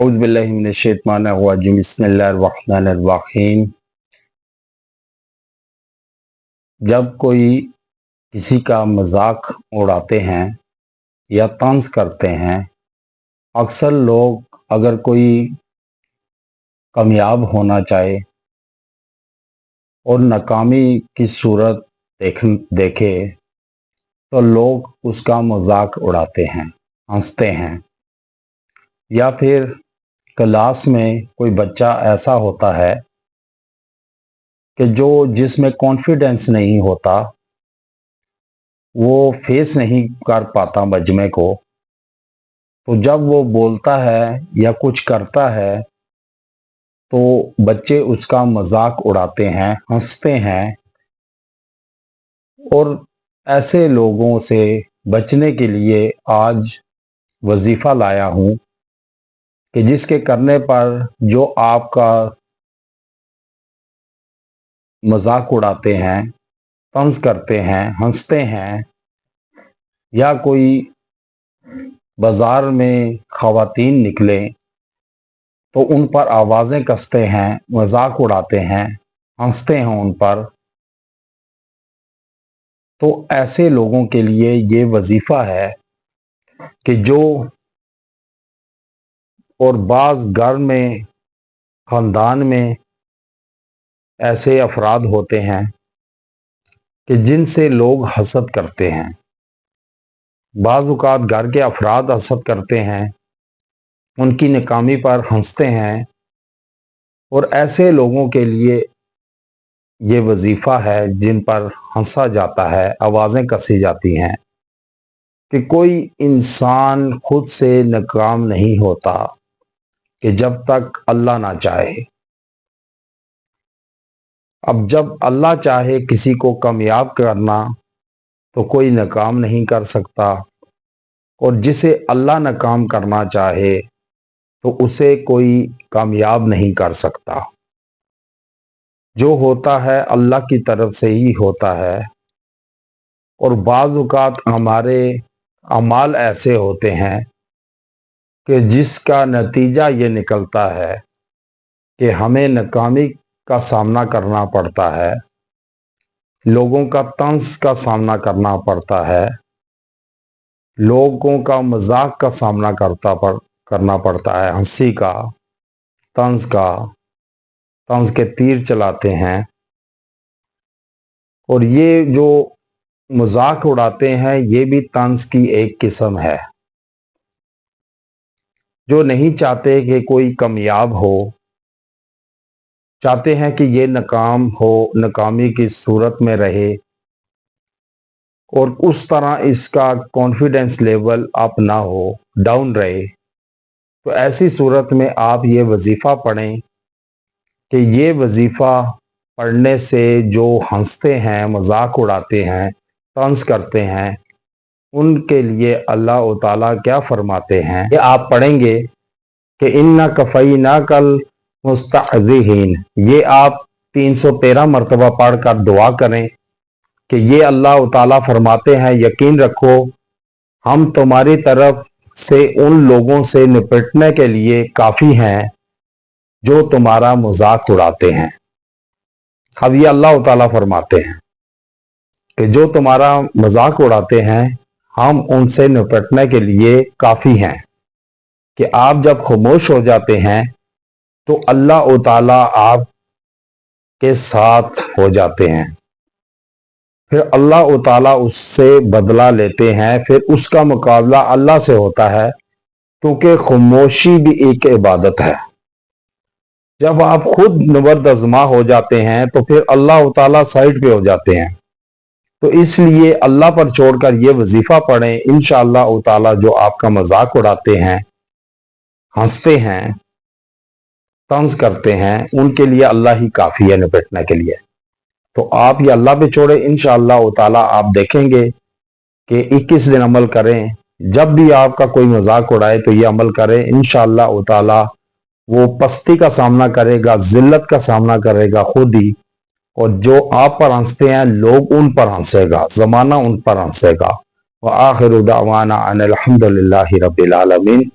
औज़ु बिल्लाहि मिनश्शैतानिर्रजीम बिस्मिल्लाहिर्रहमानिर्रहीम। जब कोई किसी का मजाक उड़ाते हैं या तंज करते हैं, अक्सर लोग अगर कोई कामयाब होना चाहे और नाकामी की सूरत देखे तो लोग उसका मजाक उड़ाते हैं, हंसते हैं। या फिर क्लास में कोई बच्चा ऐसा होता है कि जिसमें कॉन्फिडेंस नहीं होता, वो फेस नहीं कर पाता मजमे को, तो जब वो बोलता है या कुछ करता है तो बच्चे उसका मजाक उड़ाते हैं, हंसते हैं। और ऐसे लोगों से बचने के लिए आज वजीफा लाया हूं कि जिसके करने पर जो आपका मजाक उड़ाते हैं, तंज करते हैं, हंसते हैं, या कोई बाजार में खवातीन निकले तो उन पर आवाज़ें कसते हैं, मजाक उड़ाते हैं, हंसते हैं उन पर, तो ऐसे लोगों के लिए ये वजीफ़ा है कि और बाज़ घर में, ख़ानदान में ऐसे अफराद होते हैं कि जिनसे लोग हसद करते हैं। बाज़ औक़ात घर के अफराद हसद करते हैं, उनकी नाकामी पर हंसते हैं। और ऐसे लोगों के लिए ये वजीफ़ा है जिन पर हंसा जाता है, आवाज़ें कसी जाती हैं, कि कोई इंसान खुद से नाकाम नहीं होता कि जब तक अल्लाह ना चाहे। अब जब अल्लाह चाहे किसी को कामयाब करना तो कोई नाकाम नहीं कर सकता, और जिसे अल्लाह नाकाम करना चाहे तो उसे कोई कामयाब नहीं कर सकता। जो होता है अल्लाह की तरफ से ही होता है। और बाज़ औक़ात हमारे अमाल ऐसे होते हैं कि जिसका नतीजा ये निकलता है कि हमें नाकामी का सामना करना पड़ता है, लोगों का तंज का सामना करना पड़ता है, लोगों का मजाक का सामना करना पड़ता है, हंसी का, तंज के तीर चलाते हैं। और ये जो मजाक उड़ाते हैं ये भी तंज की एक किस्म है। जो नहीं चाहते कि कोई कामयाब हो, चाहते हैं कि ये नाकाम हो, नाकामी की सूरत में रहे और उस तरह इसका कॉन्फिडेंस लेवल अप ना हो, डाउन रहे, तो ऐसी सूरत में आप ये वजीफ़ा पढ़ें कि ये वजीफ़ा पढ़ने से जो हंसते हैं, मजाक उड़ाते हैं, तंज करते हैं, उनके लिए अल्लाह ताला क्या फरमाते हैं। ये आप पढ़ेंगे कि इन्ना कफ़ईना कल मुस्तहज़िहीन। ये आप 313 मरतबा पढ़ कर दुआ करें कि ये अल्लाह ताला फरमाते हैं, यकीन रखो हम तुम्हारी तरफ से उन लोगों से निपटने के लिए काफ़ी हैं जो तुम्हारा मजाक उड़ाते हैं। अब ये अल्लाह ताला फरमाते हैं कि जो तुम्हारा मजाक उड़ाते हैं, हम उनसे निपटने के लिए काफ़ी हैं। कि आप जब खामोश हो जाते हैं तो अल्लाह ताला आपके साथ हो जाते हैं, फिर अल्लाह ताला उससे बदला लेते हैं, फिर उसका मुकाबला अल्लाह से होता है, क्योंकि खामोशी भी एक इबादत है। जब आप खुद नबर्द अज़मा हो जाते हैं तो फिर अल्लाह ताला साइड पे हो जाते हैं। तो इसलिए अल्लाह पर छोड़कर ये वजीफ़ा पढ़ें, इंशाअल्लाह ताला जो आपका मजाक उड़ाते हैं, हंसते हैं, तंज करते हैं, उनके लिए अल्लाह ही काफ़ी है निपटने के लिए। तो आप ये अल्लाह पे छोड़े, इंशाअल्लाह ताला आप देखेंगे कि 21 दिन अमल करें। जब भी आपका कोई मजाक उड़ाए तो ये अमल करें, इंशाअल्लाह ताला वो पस्ती का सामना करेगा, जिल्लत का सामना करेगा खुद ही। और जो आप पर हंसते हैं, लोग उन पर हंसेगा, ज़माना उन पर हंसेगा। व आखिरु दावाना अनिल हम्दुलिल्लाहि रब्बिल आलमीन।